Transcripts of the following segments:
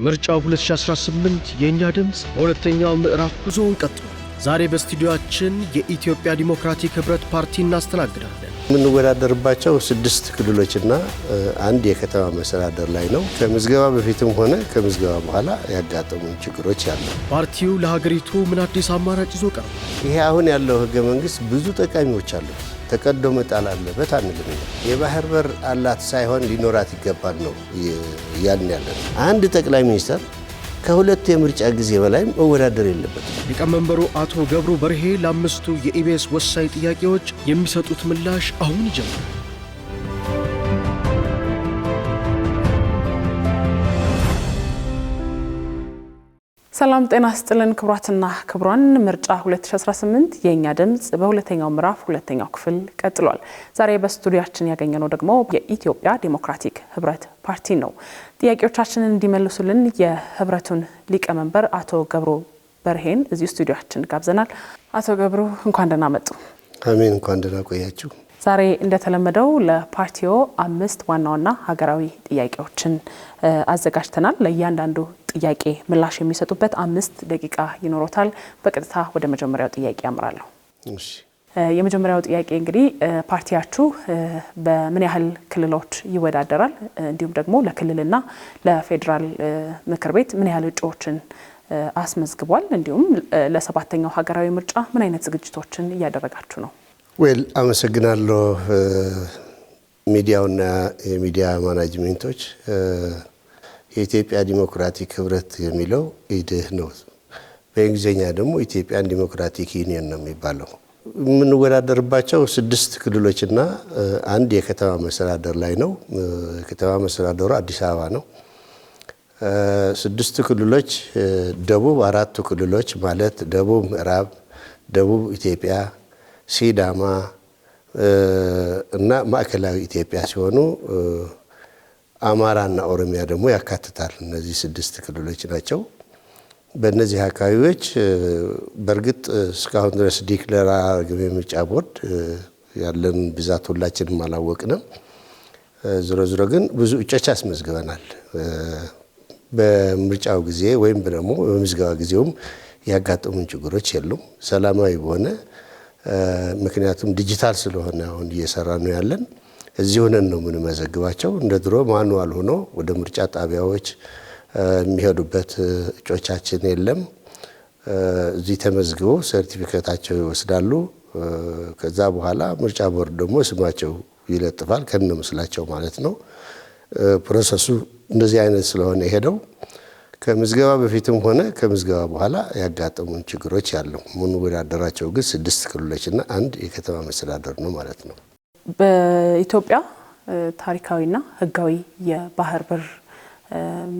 ምርጫው 2018 የኛ ድምጽ በሁለተኛው ምዕራፍ ጉዞውን ቀጥሏል። ዛሬ በስቱዲዮአችን የኢትዮጵያ ዲሞክራቲክ ህብረት ፓርቲ እናስተናግዳለን። የምንወዳደርባቸው 6 ክልሎችና አንድ የከተማ መስተዳድር ላይ ነው። ከምዝገባ በፊትም ሆነ ከምዝገባ በኋላ ያጋጠሙ ችግሮች አሉ። ፓርቲው ለሀገሪቱ ምን አዲስ አማራጭ ይዞ ቀርቧል? ይሄ አሁን ያለው ህገ መንግስት ብዙ ጠቃሚዎች አሉት። ተቀዶ መጣል አለበት አንልም። የባህር በር አላት ሳይሆን ሊኖራት ይገባል ነው ያልን ያለን። አንድ ጠቅላይ ሚኒስትር ከሁለት የምርጫ ጊዜ በላይ መወዳደር የለበትም። ሊቀመንበሩ አቶ ገብሩ በርሄ ለአምስቱ የኢቢኤስ ወሳኝ ጥያቄዎች የሚሰጡት ምላሽ አሁን ይጀምራል። ሰላም ጤና ይስጥልን ክቡራትና ክቡራን፣ ምርጫ 2018 የኛ ድምጽ በሁለተኛው ምዕራፍ ሁለተኛው ክፍል ቀጥሏል። ዛሬ በስቱዲዮአችን ያገኘነው ደግሞ የኢትዮጵያ ዲሞክራቲክ ህብረት ፓርቲ ነው። ጥያቄዎቻችንን እንዲመልሱልን የህብረቱን ሊቀመንበር አቶ ገብሩ በርሄን እዚህ ስቱዲዮአችን ጋብዘናል። አቶ ገብሩ እንኳን ደህና መጡ። አሜን፣ እንኳን ደህና ቆያችሁ። ዛሬ እንደተለመደው ለፓርቲው 5 ዋና ዋና ሀገራዊ ጥያቄዎችን አዘጋጅተናል። ለእያንዳንዱ ጥያቄ ምላሽ የሚሰጡበት 5 ደቂቃ ይኖሮታል። በቀጥታ ወደ መጀመሪያው ጥያቄ ያምራለሁ። እሺ፣ የመጀመሪያው ጥያቄ እንግዲህ ፓርቲያችሁ በምን ያህል ክልሎች ይወዳደራል፣ እንዲሁም ደግሞ ለክልልና ለፌዴራል ምክር ቤት ምን ያህል እጩዎችን አስመዝግቧል፣ እንዲሁም ለ7ኛው ሀገራዊ ምርጫ ምን አይነት ዝግጅቶችን እያደረጋችሁ ነው? አመሰግናለሁ። ሚዲያውና የሚዲያ ማናጅሜንቶች የኢትዮጵያ ዲሞክራቲክ ህብረት የሚለው ኢድህ ነው። በእንግሊዝኛ ደግሞ ኢትዮጵያን ዲሞክራቲክ ዩኒየን ነው የሚባለው። የምንወዳደርባቸው 6 ክልሎችና አንድ የከተማ መስተዳድር ላይ ነው። የከተማ መስተዳድሩ አዲስ አበባ ነው። 6 ክልሎች ደቡብ 4ቱ ክልሎች ማለት ደቡብ ምዕራብ፣ ደቡብ ኢትዮጵያ፣ ሲዳማ እና ማዕከላዊ ኢትዮጵያ ሲሆኑ አማራና ኦሮሚያ ደግሞ ያካትታል። እነዚህ 6 ክልሎች ናቸው። በእነዚህ አካባቢዎች በእርግጥ እስካሁን ድረስ ዲክሌር አድርገው የምርጫ ቦርድ ያለን ብዛት ሁላችንም አላወቅንም። ዞሮ ዞሮ ግን ብዙ እጩዎች አስመዝግበናል። በምርጫው ጊዜ ወይም ደግሞ በምዝገባ ጊዜውም ያጋጠሙን ችግሮች የሉም። ሰላማዊ በሆነ ምክንያቱም ዲጂታል ስለሆነ አሁን እየሰራ ነው ያለን። እዚህ ሆነን ነው የምንመዘግባቸው። እንደ ድሮ ማኑዋል ሆኖ ወደ ምርጫ ጣቢያዎች የሚሄዱበት እጩዎቻችን የለም። እዚህ ተመዝግበው ሰርቲፊኬታቸው ይወስዳሉ። ከዛ በኋላ ምርጫ ቦርድ ደግሞ ስማቸው ይለጥፋል ከነ ምስላቸው ማለት ነው። ፕሮሰሱ እንደዚህ አይነት ስለሆነ የሄደው ከምዝገባ በፊትም ሆነ ከምዝገባ በኋላ ያጋጠሙን ችግሮች ያሉ የምንወዳደራቸው ግን 6 ክልሎችና አንድ የከተማ መስተዳድር ነው ማለት ነው። በኢትዮጵያ ታሪካዊና ሕጋዊ የባህር በር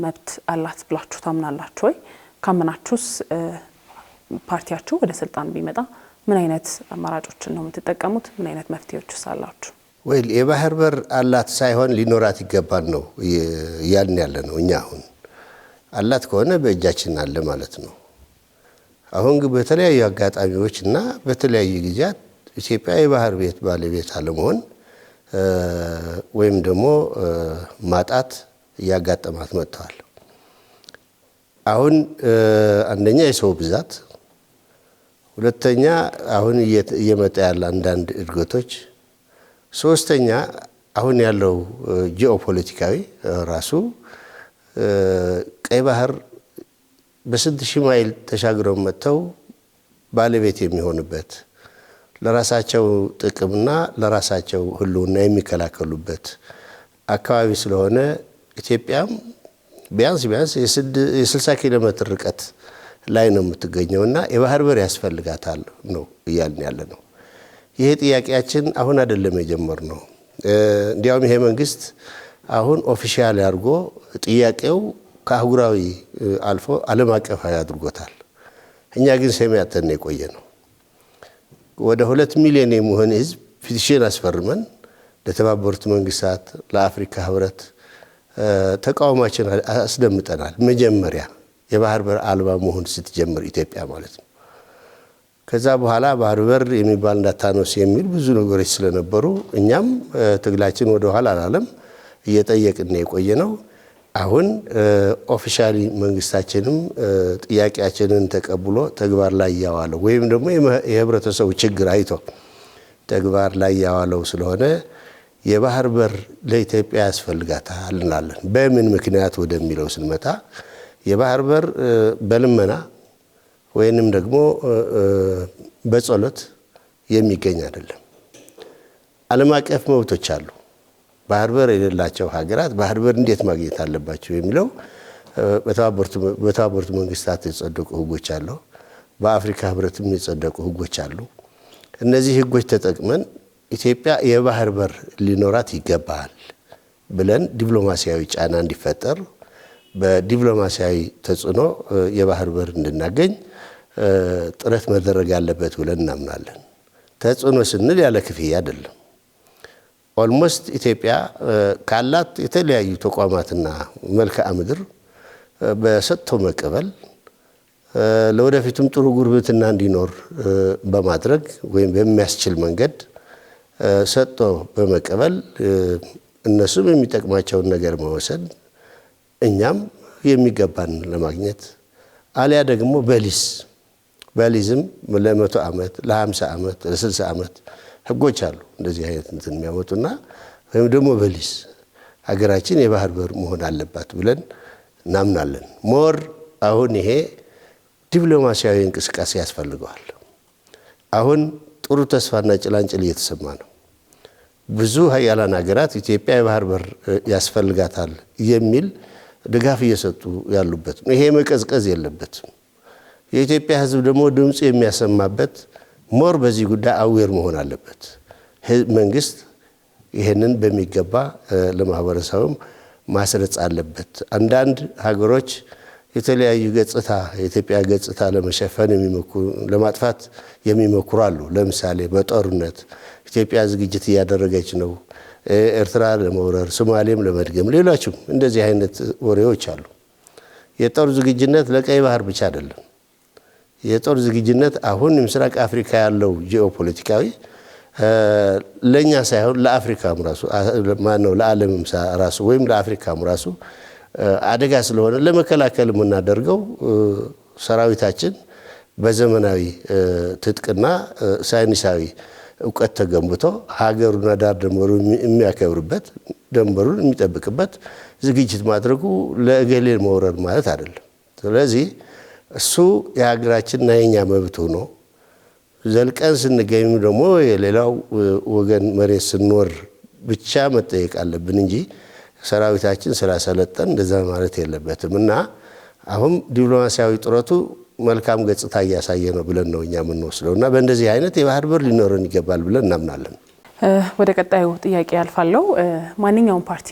መብት አላት ብላችሁ ታምናላችሁ ወይ? ካመናችሁስ ፓርቲያችሁ ወደ ስልጣን ቢመጣ ምን አይነት አማራጮችን ነው የምትጠቀሙት? ምን አይነት መፍትሄዎችስ አላችሁ? የባህር በር አላት ሳይሆን ሊኖራት ይገባል ነው ያልን ያለ ነው። እኛ አሁን አላት ከሆነ በእጃችን አለ ማለት ነው። አሁን ግን በተለያዩ አጋጣሚዎች እና በተለያዩ ጊዜያት ኢትዮጵያ የባህር ቤት ባለቤት አለመሆን ወይም ደግሞ ማጣት እያጋጠማት መጥተዋል። አሁን አንደኛ የሰው ብዛት፣ ሁለተኛ አሁን እየመጣ ያለ አንዳንድ እድገቶች፣ ሶስተኛ አሁን ያለው ጂኦፖለቲካዊ ራሱ ቀይ ባህር በስንት ሺህ ማይል ተሻግረው መጥተው ባለቤት የሚሆኑበት ለራሳቸው ጥቅምና ለራሳቸው ህልውና የሚከላከሉበት አካባቢ ስለሆነ ኢትዮጵያም ቢያንስ የ60 ኪሎ ሜትር ርቀት ላይ ነው የምትገኘውና የባህር በር ያስፈልጋታል ነው እያልን ያለ ነው። ይሄ ጥያቄያችን አሁን አይደለም የጀመርነው። እንዲያውም ይሄ መንግስት አሁን ኦፊሻል አድርጎ ጥያቄው ከአህጉራዊ አልፎ ዓለም አቀፋዊ አድርጎታል። እኛ ግን ሰሚያተን የቆየ ነው። ወደ 2 ሚሊዮን የሚሆን ህዝብ ፒቲሽን አስፈርመን ለተባበሩት መንግስታት፣ ለአፍሪካ ህብረት ተቃውሟችን አስደምጠናል። መጀመሪያ የባህር በር አልባ መሆን ስትጀምር ኢትዮጵያ ማለት ነው። ከዛ በኋላ ባህር በር የሚባል እንዳታነሱ የሚል ብዙ ነገሮች ስለነበሩ እኛም ትግላችን ወደ ኋላ አላለም፣ እየጠየቅን የቆየ ነው። አሁን ኦፊሻሊ መንግስታችንም ጥያቄያችንን ተቀብሎ ተግባር ላይ ያዋለው ወይም ደግሞ የህብረተሰቡ ችግር አይቶ ተግባር ላይ ያዋለው ስለሆነ የባህር በር ለኢትዮጵያ ያስፈልጋታል እንላለን። በምን ምክንያት ወደሚለው ስንመጣ የባህር በር በልመና ወይንም ደግሞ በጸሎት የሚገኝ አይደለም። ዓለም አቀፍ መብቶች አሉ። ባህር በር የሌላቸው ሀገራት ባህር በር እንዴት ማግኘት አለባቸው የሚለው በተባበሩት መንግስታት የጸደቁ ህጎች አሉ። በአፍሪካ ህብረትም የጸደቁ ህጎች አሉ። እነዚህ ህጎች ተጠቅመን ኢትዮጵያ የባህር በር ሊኖራት ይገባል ብለን ዲፕሎማሲያዊ ጫና እንዲፈጠር በዲፕሎማሲያዊ ተጽዕኖ የባህር በር እንድናገኝ ጥረት መደረግ አለበት ብለን እናምናለን። ተጽዕኖ ስንል ያለ ክፍያ አይደለም። ኦልሞስት ኢትዮጵያ ካላት የተለያዩ ተቋማትና መልክዓ ምድር በሰጥቶ መቀበል ለወደፊቱም ጥሩ ጉርብትና እንዲኖር በማድረግ ወይም በሚያስችል መንገድ ሰጥቶ በመቀበል እነሱም የሚጠቅማቸውን ነገር መወሰድ እኛም የሚገባን ለማግኘት አሊያ ደግሞ በሊዝም ለ100 ዓመት ለ50 ዓመት ለ60 ዓመት ህጎች አሉ እንደዚህ አይነት እንትን የሚያመጡና ወይም ደግሞ በሊዝ ሀገራችን የባህር በር መሆን አለባት ብለን እናምናለን። ሞር አሁን ይሄ ዲፕሎማሲያዊ እንቅስቃሴ ያስፈልገዋል። አሁን ጥሩ ተስፋና ጭላንጭል እየተሰማ ነው። ብዙ ሀያላን ሀገራት ኢትዮጵያ የባህር በር ያስፈልጋታል የሚል ድጋፍ እየሰጡ ያሉበት ነው። ይሄ መቀዝቀዝ የለበትም። የኢትዮጵያ ህዝብ ደግሞ ድምጽ የሚያሰማበት ሞር በዚህ ጉዳይ አዌር መሆን አለበት። መንግስት ይሄንን በሚገባ ለማህበረሰቡም ማስረጽ አለበት። አንዳንድ ሀገሮች የተለያዩ ገጽታ የኢትዮጵያ ገጽታ ለመሸፈን ለማጥፋት የሚሞክሩ አሉ። ለምሳሌ በጦርነት ኢትዮጵያ ዝግጅት እያደረገች ነው፣ ኤርትራ ለመውረር፣ ሶማሌም ለመድገም፣ ሌሎችም እንደዚህ አይነት ወሬዎች አሉ። የጦር ዝግጅነት ለቀይ ባህር ብቻ አይደለም። የጦር ዝግጅነት አሁን ምስራቅ አፍሪካ ያለው ጂኦፖለቲካዊ ለኛ ሳይሆን ለአፍሪካም ራሱ ማነው ለዓለምም ራሱ ወይም ለአፍሪካም ራሱ አደጋ ስለሆነ ለመከላከል የምናደርገው ሰራዊታችን በዘመናዊ ትጥቅና ሳይንሳዊ እውቀት ተገንብቶ ሀገሩን ዳር ድንበሩን የሚያከብርበት ድንበሩን የሚጠብቅበት ዝግጅት ማድረጉ ለእገሌ መውረር ማለት አይደለም። ስለዚህ እሱ የሀገራችንና የኛ መብት ሆኖ ዘልቀን ስንገኝ ደግሞ የሌላው ወገን መሬት ስንወር ብቻ መጠየቅ አለብን እንጂ ሰራዊታችን ስላሰለጠን እንደዛ ማለት የለበትም። እና አሁን ዲፕሎማሲያዊ ጥረቱ መልካም ገጽታ እያሳየ ነው ብለን ነው እኛ የምንወስደው እና በእንደዚህ አይነት የባህር በር ሊኖረን ይገባል ብለን እናምናለን። ወደ ቀጣዩ ጥያቄ ያልፋለሁ። ማንኛውም ፓርቲ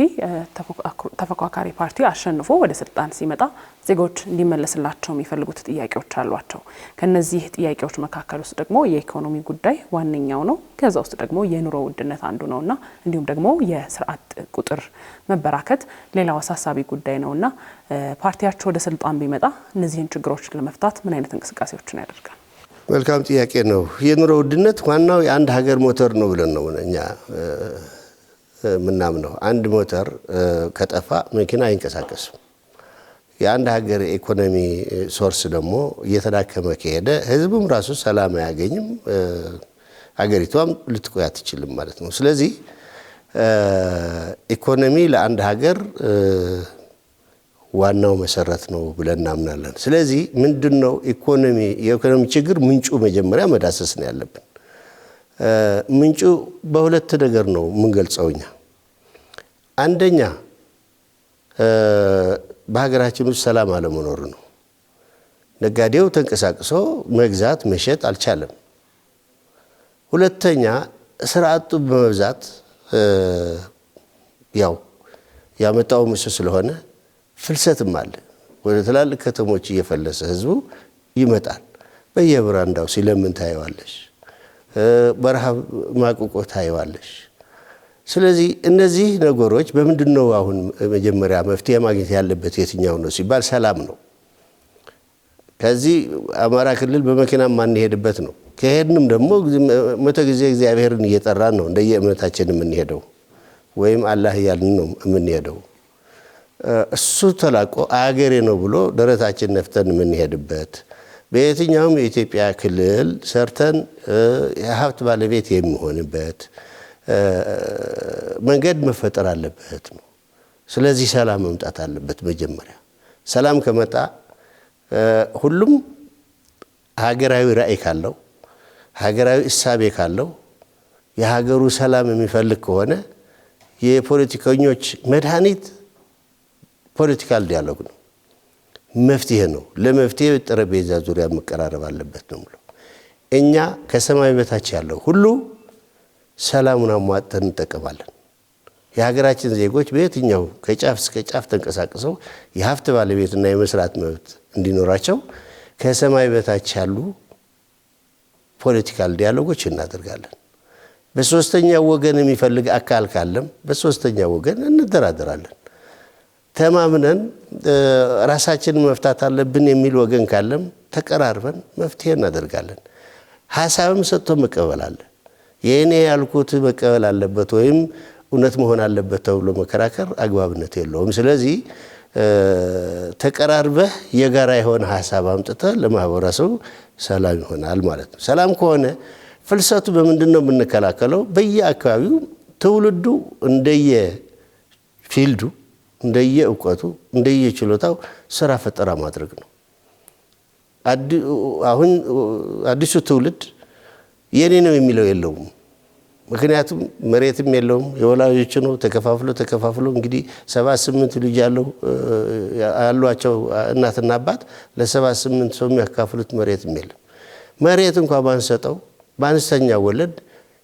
ተፎካካሪ ፓርቲ አሸንፎ ወደ ስልጣን ሲመጣ ዜጎች እንዲመለስላቸው የሚፈልጉት ጥያቄዎች አሏቸው። ከነዚህ ጥያቄዎች መካከል ውስጥ ደግሞ የኢኮኖሚ ጉዳይ ዋነኛው ነው። ከዛ ውስጥ ደግሞ የኑሮ ውድነት አንዱ ነውና እንዲሁም ደግሞ የስርዓት ቁጥር መበራከት ሌላው አሳሳቢ ጉዳይ ነውና ፓርቲያቸው ወደ ስልጣን ቢመጣ እነዚህን ችግሮች ለመፍታት ምን አይነት እንቅስቃሴዎችን ያደርጋል? መልካም ጥያቄ ነው። የኑሮ ውድነት ዋናው የአንድ ሀገር ሞተር ነው ብለን ነው እኛ ምናምነው። አንድ ሞተር ከጠፋ መኪና አይንቀሳቀስም። የአንድ ሀገር ኢኮኖሚ ሶርስ ደግሞ እየተዳከመ ከሄደ ህዝቡም ራሱ ሰላም አያገኝም፣ ሀገሪቷም ልትቆይ አትችልም ማለት ነው። ስለዚህ ኢኮኖሚ ለአንድ ሀገር ዋናው መሰረት ነው ብለን እናምናለን። ስለዚህ ምንድነው የኢኮኖሚ ችግር ምንጩ መጀመሪያ መዳሰስ ነው ያለብን። ምንጩ በሁለት ነገር ነው የምንገልጸውኛ። አንደኛ በሀገራችን ውስጥ ሰላም አለመኖር ነው። ነጋዴው ተንቀሳቅሶ መግዛት መሸጥ አልቻለም። ሁለተኛ ስራ አጡ በመብዛት ያው ያመጣው ምሱ ስለሆነ ፍልሰትም አለ። ወደ ትላልቅ ከተሞች እየፈለሰ ህዝቡ ይመጣል። በየብራንዳው ሲለምን ታየዋለሽ፣ በረሃብ ማቁቆ ታየዋለሽ። ስለዚህ እነዚህ ነገሮች በምንድነው አሁን መጀመሪያ መፍትሄ ማግኘት ያለበት የትኛው ነው ሲባል ሰላም ነው። ከዚህ አማራ ክልል በመኪና ማንሄድበት ነው። ከሄድንም ደግሞ መቶ ጊዜ እግዚአብሔርን እየጠራን ነው እንደየእምነታችን የምንሄደው ወይም አላህ እያልን ነው የምንሄደው። እሱ ተላቆ አገሬ ነው ብሎ ደረታችን ነፍተን የምንሄድበት በየትኛውም የኢትዮጵያ ክልል ሰርተን የሀብት ባለቤት የሚሆንበት መንገድ መፈጠር አለበት ነው። ስለዚህ ሰላም መምጣት አለበት። መጀመሪያ ሰላም ከመጣ ሁሉም ሀገራዊ ራዕይ ካለው ሀገራዊ እሳቤ ካለው የሀገሩ ሰላም የሚፈልግ ከሆነ የፖለቲከኞች መድኃኒት ፖለቲካል ዲያሎግ ነው፣ መፍትሄ ነው። ለመፍትሄ ጠረጴዛ ዙሪያ መቀራረብ አለበት ነው ብሎ እኛ ከሰማይ በታች ያለው ሁሉ ሰላሙን አሟጠን እንጠቀማለን። የሀገራችን ዜጎች በየትኛው ከጫፍ እስከ ጫፍ ተንቀሳቅሰው የሀብት ባለቤትና የመስራት መብት እንዲኖራቸው ከሰማይ በታች ያሉ ፖለቲካል ዲያሎጎች እናደርጋለን። በሶስተኛ ወገን የሚፈልግ አካል ካለም በሶስተኛ ወገን እንደራደራለን። ተማምነን ራሳችንን መፍታት አለብን የሚል ወገን ካለም ተቀራርበን መፍትሄ እናደርጋለን። ሐሳብም ሰጥቶ መቀበል አለ። የኔ ያልኩት መቀበል አለበት ወይም እውነት መሆን አለበት ተብሎ መከራከር አግባብነት የለውም። ስለዚህ ተቀራርበህ የጋራ የሆነ ሐሳብ አምጥተህ ለማህበረሰቡ ሰላም ይሆናል ማለት ነው። ሰላም ከሆነ ፍልሰቱ በምንድን ነው የምንከላከለው? በየአካባቢው ትውልዱ እንደየ ፊልዱ እንደየ እውቀቱ እንደየ ችሎታው ስራ ፈጠራ ማድረግ ነው። አሁን አዲሱ ትውልድ የኔ ነው የሚለው የለውም። ምክንያቱም መሬትም የለውም፣ የወላጆች ነው። ተከፋፍሎ እንግዲህ 78 ልጅ ያሏቸው እናትና አባት ለ78 ሰው የሚያካፍሉት መሬትም የለም። መሬት እንኳን ባንሰጠው በአነስተኛ ወለድ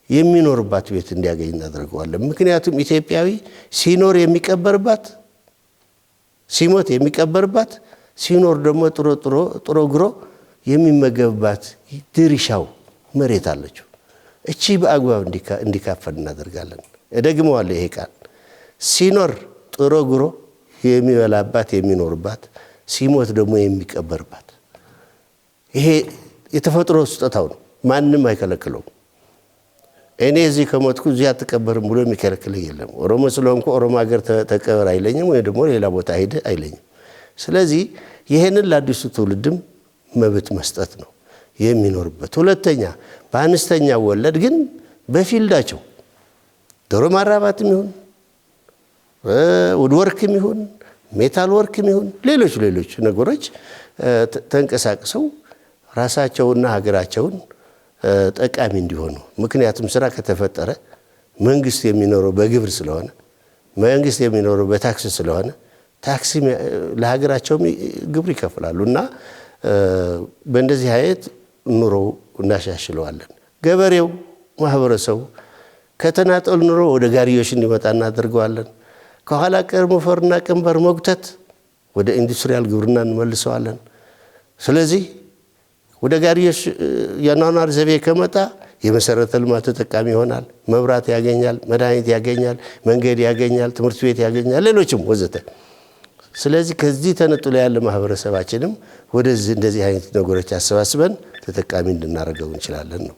የሚኖርባት ቤት እንዲያገኝ እናደርገዋለን። ምክንያቱም ኢትዮጵያዊ ሲኖር የሚቀበርባት፣ ሲሞት የሚቀበርባት፣ ሲኖር ደግሞ ጥሮ ግሮ የሚመገብባት ድርሻው መሬት አለችው። እቺ በአግባብ እንዲካፈል እናደርጋለን። እደግመዋለሁ፣ ይሄ ቃል ሲኖር ጥሮ ግሮ የሚበላባት የሚኖርባት፣ ሲሞት ደግሞ የሚቀበርባት። ይሄ የተፈጥሮ ስጦታው ነው፣ ማንም አይከለክለውም። እኔ እዚህ ከሞትኩ እዚህ አትቀበርም ብሎ የሚከለክለኝ የለም። ኦሮሞ ስለሆንኩ ኦሮሞ ሀገር ተቀበር አይለኝም፣ ወይ ደግሞ ሌላ ቦታ ሄደ አይለኝም። ስለዚህ ይሄንን ለአዲሱ ትውልድም መብት መስጠት ነው የሚኖርበት። ሁለተኛ በአነስተኛ ወለድ ግን በፊልዳቸው ዶሮ ማራባትም ይሁን ውድወርክም ይሁን ሜታል ወርክም ይሁን ሌሎች ነገሮች ተንቀሳቅሰው ራሳቸውና ሀገራቸውን ጠቃሚ እንዲሆኑ። ምክንያቱም ስራ ከተፈጠረ መንግስት የሚኖረው በግብር ስለሆነ መንግስት የሚኖረው በታክስ ስለሆነ ታክሲ ለሀገራቸውም ግብር ይከፍላሉ እና በእንደዚህ አይነት ኑሮ እናሻሽለዋለን። ገበሬው ማህበረሰቡ ከተናጠል ኑሮ ወደ ጋሪዮሽ እንዲመጣ እናደርገዋለን። ከኋላ ቀር ሞፈርና ቀንበር መጉተት ወደ ኢንዱስትሪያል ግብርና እንመልሰዋለን። ስለዚህ ወደ ጋሪዮሽ የኗኗር ዘይቤ ከመጣ የመሰረተ ልማት ተጠቃሚ ይሆናል። መብራት ያገኛል፣ መድኃኒት ያገኛል፣ መንገድ ያገኛል፣ ትምህርት ቤት ያገኛል፣ ሌሎችም ወዘተ። ስለዚህ ከዚህ ተነጥሎ ያለ ማህበረሰባችንም ወደዚህ እንደዚህ አይነት ነገሮች አሰባስበን ተጠቃሚ እንድናደርገው እንችላለን ነው።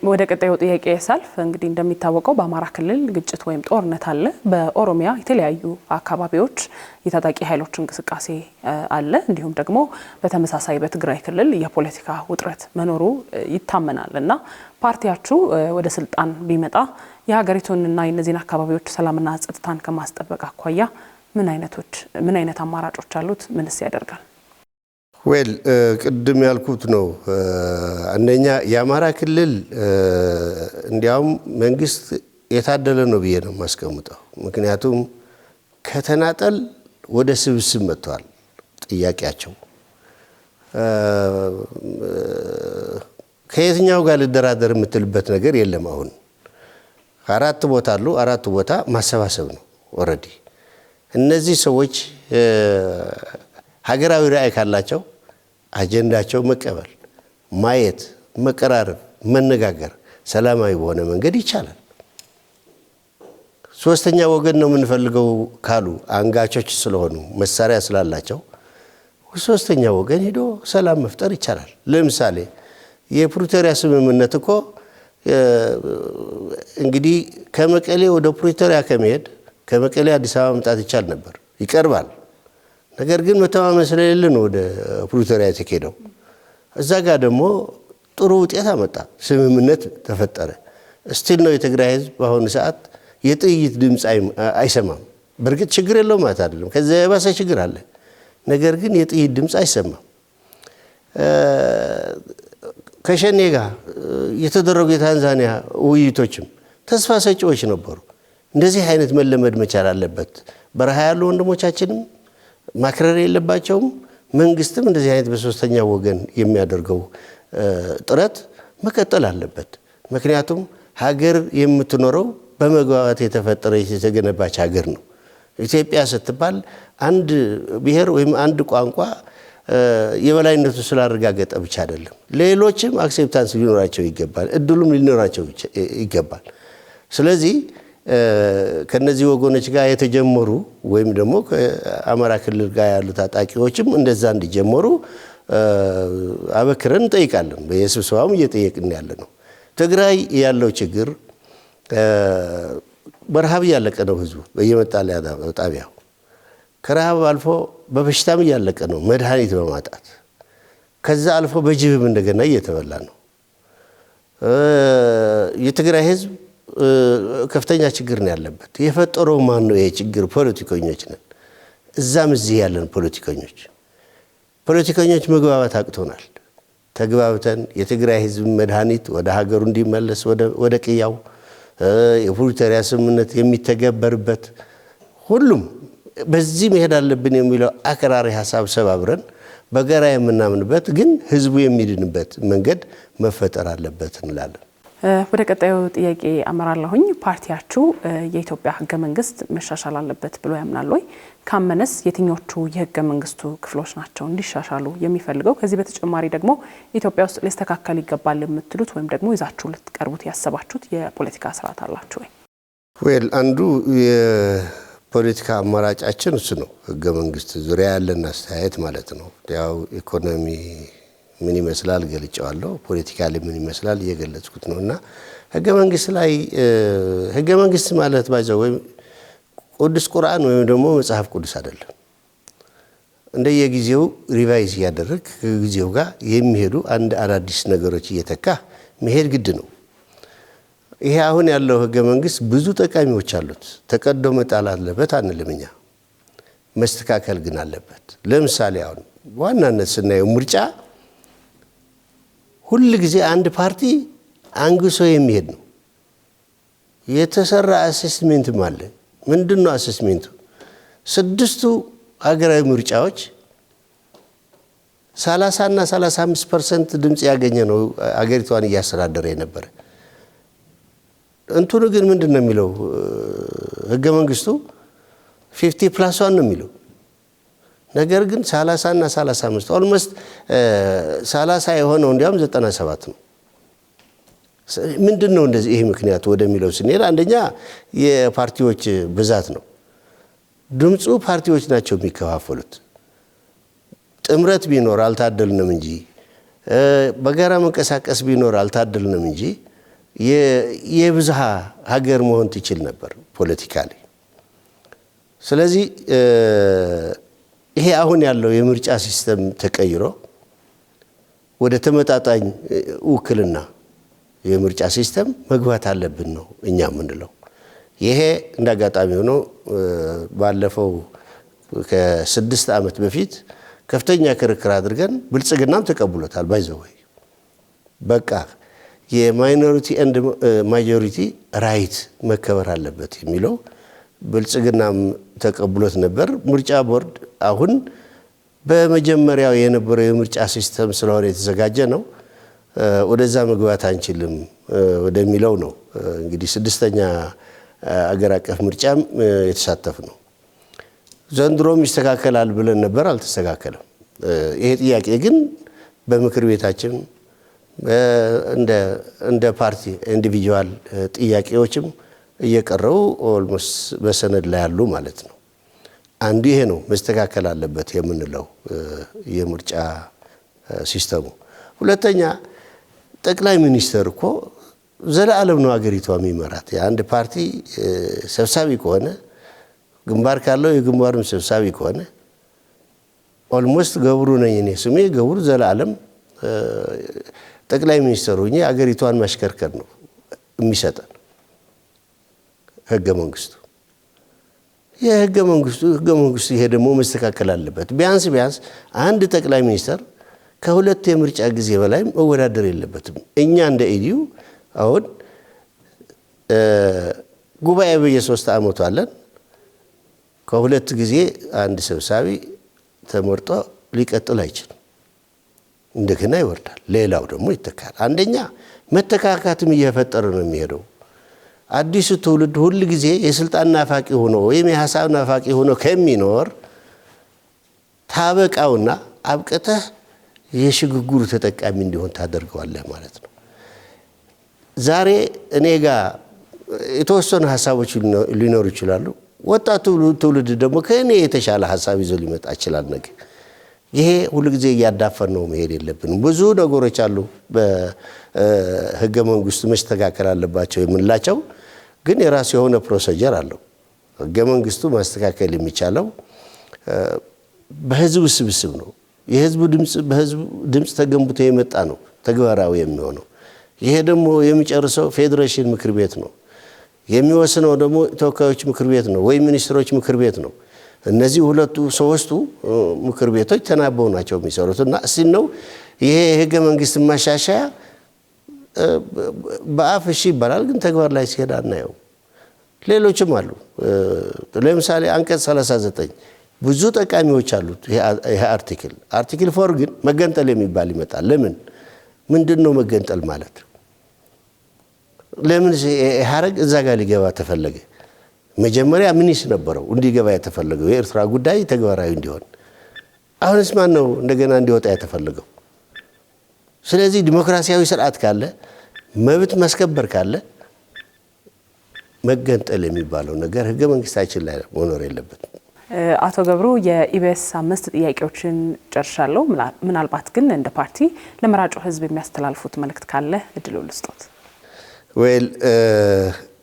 ወደ ቀጣዩ ጥያቄ ሳልፍ እንግዲህ እንደሚታወቀው በአማራ ክልል ግጭት ወይም ጦርነት አለ። በኦሮሚያ የተለያዩ አካባቢዎች የታጣቂ ኃይሎች እንቅስቃሴ አለ። እንዲሁም ደግሞ በተመሳሳይ በትግራይ ክልል የፖለቲካ ውጥረት መኖሩ ይታመናል እና ፓርቲያችሁ ወደ ስልጣን ቢመጣ የሀገሪቱንና የእነዚህን አካባቢዎች ሰላምና ጸጥታን ከማስጠበቅ አኳያ ምን አይነት አማራጮች አሉት? ምንስ ያደርጋል? ቅድም ያልኩት ነው። አንደኛ የአማራ ክልል እንዲያውም መንግስት የታደለ ነው ብዬ ነው የማስቀምጠው። ምክንያቱም ከተናጠል ወደ ስብስብ መጥተዋል። ጥያቄያቸው ከየትኛው ጋር ልደራደር የምትልበት ነገር የለም። አሁን አራት ቦታ አሉ። አራቱ ቦታ ማሰባሰብ ነው ኦልሬዲ። እነዚህ ሰዎች ሀገራዊ ራዕይ ካላቸው አጀንዳቸው መቀበል፣ ማየት፣ መቀራረብ፣ መነጋገር ሰላማዊ በሆነ መንገድ ይቻላል። ሶስተኛ ወገን ነው የምንፈልገው ካሉ አንጋቾች ስለሆኑ መሳሪያ ስላላቸው ሶስተኛ ወገን ሄዶ ሰላም መፍጠር ይቻላል። ለምሳሌ የፕሪቶሪያ ስምምነት እኮ እንግዲህ ከመቀሌ ወደ ፕሪቶሪያ ከመሄድ ከመቀሌ አዲስ አበባ መምጣት ይቻል ነበር። ይቀርባል። ነገር ግን መተማመን ስለሌለ ነው ወደ ፕሪቶሪያ የተካሄደው። እዛ ጋር ደግሞ ጥሩ ውጤት አመጣ፣ ስምምነት ተፈጠረ። ስቲል ነው የትግራይ ህዝብ በአሁኑ ሰዓት የጥይት ድምፅ አይሰማም። በእርግጥ ችግር የለውም ማለት አይደለም፣ ከዛ የባሰ ችግር አለ። ነገር ግን የጥይት ድምፅ አይሰማም። ከሸኔ ጋር የተደረጉ የታንዛኒያ ውይይቶችም ተስፋ ሰጪዎች ነበሩ። እንደዚህ አይነት መለመድ መቻል አለበት። በረሃ ያሉ ወንድሞቻችንም ማክረር የለባቸውም። መንግስትም እንደዚህ አይነት በሶስተኛ ወገን የሚያደርገው ጥረት መቀጠል አለበት። ምክንያቱም ሀገር የምትኖረው በመግባባት የተፈጠረች የተገነባች ሀገር ነው። ኢትዮጵያ ስትባል አንድ ብሔር ወይም አንድ ቋንቋ የበላይነቱ ስላረጋገጠ ብቻ አይደለም። ሌሎችም አክሴፕታንስ ሊኖራቸው ይገባል፣ እድሉም ሊኖራቸው ይገባል። ስለዚህ ከነዚህ ወገኖች ጋር የተጀመሩ ወይም ደግሞ ከአማራ ክልል ጋር ያሉ ታጣቂዎችም እንደዛ እንዲጀመሩ አበክረን እንጠይቃለን። በየስብሰባውም እየጠየቅን ያለ ነው። ትግራይ ያለው ችግር በረሃብ እያለቀ ነው ህዝቡ በየመጣለያ ጣቢያው። ከረሃብ አልፎ በበሽታም እያለቀ ነው መድኃኒት በማጣት። ከዛ አልፎ በጅብም እንደገና እየተበላ ነው። የትግራይ ህዝብ ከፍተኛ ችግር ነው ያለበት። የፈጠረው ማን ነው? ይሄ ችግር ፖለቲከኞች ነን። እዛም እዚህ ያለን ፖለቲከኞች መግባባት አቅቶናል። ተግባብተን የትግራይ ህዝብ መድኃኒት ወደ ሀገሩ እንዲመለስ ወደ ቅያው የፕሪቶሪያ ስምምነት የሚተገበርበት ሁሉም በዚህ መሄድ አለብን የሚለው አቀራሪ ሀሳብ ሰባብረን በጋራ የምናምንበት ግን ህዝቡ የሚድንበት መንገድ መፈጠር አለበት እንላለን። ወደ ቀጣዩ ጥያቄ አመራለሁኝ። ፓርቲያችሁ የኢትዮጵያ ህገ መንግስት መሻሻል አለበት ብሎ ያምናል ወይ? ካመነስ የትኞቹ የህገ መንግስቱ ክፍሎች ናቸው እንዲሻሻሉ የሚፈልገው? ከዚህ በተጨማሪ ደግሞ ኢትዮጵያ ውስጥ ሊስተካከል ይገባል የምትሉት ወይም ደግሞ ይዛችሁ ልትቀርቡት ያሰባችሁት የፖለቲካ ስርዓት አላችሁ ወይ? አንዱ የፖለቲካ አማራጫችን እሱ ነው። ህገ መንግስት ዙሪያ ያለን አስተያየት ማለት ነው። ያው ኢኮኖሚ ምን ይመስላል ገልጫዋለሁ፣ ፖለቲካሊ ምን ይመስላል እየገለጽኩት ነውና ህገ መንግስት ላይ ህገ መንግስት ማለት ባይዘው ወይ ቅዱስ ቁርአን ወይም ደግሞ መጽሐፍ ቅዱስ አይደለም። እንደየጊዜው ሪቫይዝ ያደረግ ከጊዜው ጋር የሚሄዱ አንድ አዳዲስ ነገሮች እየተካ መሄድ ግድ ነው። ይሄ አሁን ያለው ህገ መንግስት ብዙ ጠቃሚዎች አሉት። ተቀዶ መጣል አለበት አንልም እኛ፣ መስተካከል ግን አለበት። ለምሳሌ አሁን ዋናነት ስናየው ምርጫ ሁሉ ጊዜ አንድ ፓርቲ አንግሶ የሚሄድ ነው። የተሰራ አሴስሜንትም አለ። ምንድነው አሴስሜንቱ? 6ቱ ሀገራዊ ምርጫዎች 30 እና 35% ድምጽ ያገኘ ነው አገሪቷን እያስተዳደረ የነበረ። እንትኑ ግን ምንድነው የሚለው ህገ መንግስቱ 50+1 ነው የሚለው። ነገር ግን 30 እና 35 ኦልሞስት 30 የሆነው እንዲያውም 97 ነው። ምንድነው እንደዚህ ይሄ ምክንያት ወደሚለው ስንሄድ አንደኛ የፓርቲዎች ብዛት ነው። ድምጹ ፓርቲዎች ናቸው የሚከፋፈሉት። ጥምረት ቢኖር አልታደልንም እንጂ በጋራ መንቀሳቀስ ቢኖር አልታደልንም እንጂ የብዝሃ ሀገር መሆን ትችል ነበር ፖለቲካሊ። ስለዚህ ይሄ አሁን ያለው የምርጫ ሲስተም ተቀይሮ ወደ ተመጣጣኝ ውክልና የምርጫ ሲስተም መግባት አለብን ነው እኛ የምንለው። ይሄ እንዳጋጣሚ ሆኖ ባለፈው ከ6 ዓመት በፊት ከፍተኛ ክርክር አድርገን ብልጽግናም ተቀብሎታል። ባይዘወይ በቃ የማይኖሪቲ ኤንድ ማጆሪቲ ራይት መከበር አለበት የሚለው ብልጽግናም ተቀብሎት ነበር። ምርጫ ቦርድ አሁን በመጀመሪያው የነበረው የምርጫ ሲስተም ስለሆነ የተዘጋጀ ነው ወደዛ መግባት አንችልም ወደሚለው ነው እንግዲህ 6ኛ አገር አቀፍ ምርጫም የተሳተፍ ነው። ዘንድሮም ይስተካከላል ብለን ነበር፣ አልተስተካከለም። ይሄ ጥያቄ ግን በምክር ቤታችን እንደ ፓርቲ ኢንዲቪጁዋል ጥያቄዎችም እየቀረቡ ኦልሞስት በሰነድ ላይ ያሉ ማለት ነው። አንዱ ይሄ ነው መስተካከል አለበት የምንለው የምርጫ ሲስተሙ። ሁለተኛ ጠቅላይ ሚኒስትር እኮ ዘላለም ነው አገሪቷ የሚመራት። የአንድ ፓርቲ ሰብሳቢ ከሆነ ግንባር ካለው የግንባሩም ሰብሳቢ ከሆነ ኦልሞስት ገብሩ ነኝ እኔ ስሜ ገብሩ ዘላለም ጠቅላይ ሚኒስትሩ እኛ አገሪቷን ማሽከርከር ነው የሚሰጠን ህገ መንግስቱ። የህገ መንግስቱ ይሄ ደግሞ መስተካከል አለበት። ቢያንስ አንድ ጠቅላይ ሚኒስትር ከሁለት የምርጫ ጊዜ በላይ መወዳደር የለበትም። እኛ እንደ ኢዲዩ አሁን ጉባኤ በየ3 ዓመቱ አለን። ከሁለት ጊዜ አንድ ሰብሳቢ ተመርጦ ሊቀጥል አይችልም። እንደገና ይወርዳል፣ ሌላው ደግሞ ይተካል። አንደኛ መተካካትም እየፈጠረ ነው የሚሄደው። አዲሱ ትውልድ ሁሉ ጊዜ የስልጣን ናፋቂ ሆኖ ወይም የሐሳብ ናፋቂ ሆኖ ከሚኖር ታበቃውና አብቀተህ የሽግግሩ ተጠቃሚ እንዲሆን ታደርገዋለህ ማለት ነው። ዛሬ እኔ ጋር የተወሰኑ ሐሳቦች ሊኖሩ ይችላሉ። ወጣቱ ትውልድ ደግሞ ከእኔ የተሻለ ሐሳብ ይዞ ሊመጣ ይችላል ነገ። ይሄ ሁሉ ጊዜ እያዳፈን ነው መሄድ የለብንም። ብዙ ነገሮች አሉ በህገ መንግስቱ መስተካከል አለባቸው የምንላቸው፣ ግን የራሱ የሆነ ፕሮሲጀር አለው። ህገ መንግስቱ ማስተካከል የሚቻለው በህዝብ ስብስብ ነው። የህዝቡ ድምጽ ተገንብቶ የመጣ ነው ተግባራዊ የሚሆነው። ይሄ ደግሞ የሚጨርሰው ፌዴሬሽን ምክር ቤት ነው። የሚወስነው ደግሞ ተወካዮች ምክር ቤት ነው ወይ ሚኒስትሮች ምክር ቤት ነው። እነዚህ ሶስቱ ምክር ቤቶች ተናበው ናቸው የሚሰሩትና እሺ ነው ይሄ ህገ መንግስት ማሻሻያ በአፍ እሺ ይባላል፣ ግን ተግባር ላይ ሲሄድ አናየው። ሌሎችም አሉ። ለምሳሌ አንቀጽ 39 ብዙ ጠቃሚዎች አሉት። ይሄ አርቲክል 4 ግን መገንጠል የሚባል ይመጣል። ምንድነው መገንጠል ማለት? ለምን ሀረግ እዛ ጋር ሊገባ ተፈለገ? መጀመሪያ ምንስ ነበረው እንዲገባ የተፈለገው? የኤርትራ ጉዳይ ተግባራዊ እንዲሆን። አሁንስ ማን ነው እንደገና እንዲወጣ የተፈለገው? ስለዚህ ዲሞክራሲያዊ ስርዓት ካለ መብት ማስከበር ካለ መገንጠል የሚባለው ነገር ህገ መንግስታችን ላይ መኖር የለበትም። አቶ ገብሩ የኢቢኤስ 5 ጥያቄዎችን ጨርሻለሁ። ምናልባት ግን እንደ ፓርቲ ለመራጩ ህዝብ የሚያስተላልፉት መልእክት ካለ እድሉ ልስጦት።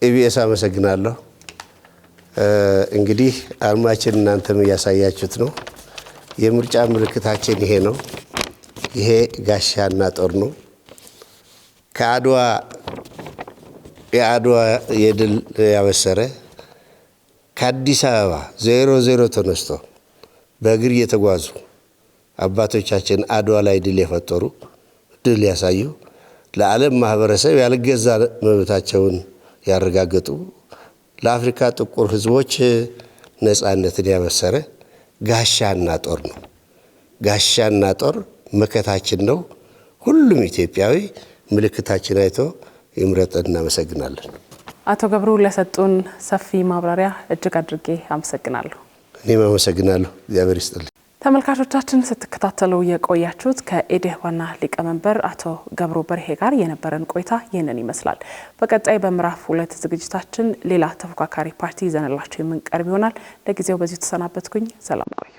ኢቢኤስ አመሰግናለሁ። እንግዲህ አርማችን እናንተም ያሳያችሁት ነው። የምርጫ ምልክታችን ይሄ ነው። ይሄ ጋሻና ጦር ነው። የአድዋ የድል ያበሰረ ከአዲስ አበባ 00 ተነስቶ በእግር እየተጓዙ አባቶቻችን አድዋ ላይ ድል የፈጠሩ ድል ያሳዩ ለዓለም ማህበረሰብ ያልገዛ መብታቸውን ያረጋገጡ ለአፍሪካ ጥቁር ህዝቦች ነፃነትን ያበሰረ ጋሻና ጦር ነው። ጋሻና ጦር መከታችን ነው። ሁሉም ኢትዮጵያዊ ምልክታችን አይቶ ይምረጠን። እናመሰግናለን። አቶ ገብሩ ለሰጡን ሰፊ ማብራሪያ እጅግ አድርጌ አመሰግናለሁ። እኔም አመሰግናለሁ። እግዚአብሔር ይስጥልኝ። ተመልካቾቻችን ስትከታተሉ የቆያችሁት ከኢዴህ ዋና ሊቀመንበር አቶ ገብሩ በርሄ ጋር የነበረን ቆይታ ይህንን ይመስላል። በቀጣይ በምዕራፍ 2 ዝግጅታችን ሌላ ተፎካካሪ ፓርቲ ይዘንላችሁ የምንቀርብ ይሆናል። ለጊዜው በዚሁ ተሰናበትኩኝ። ሰላም ቆዩ።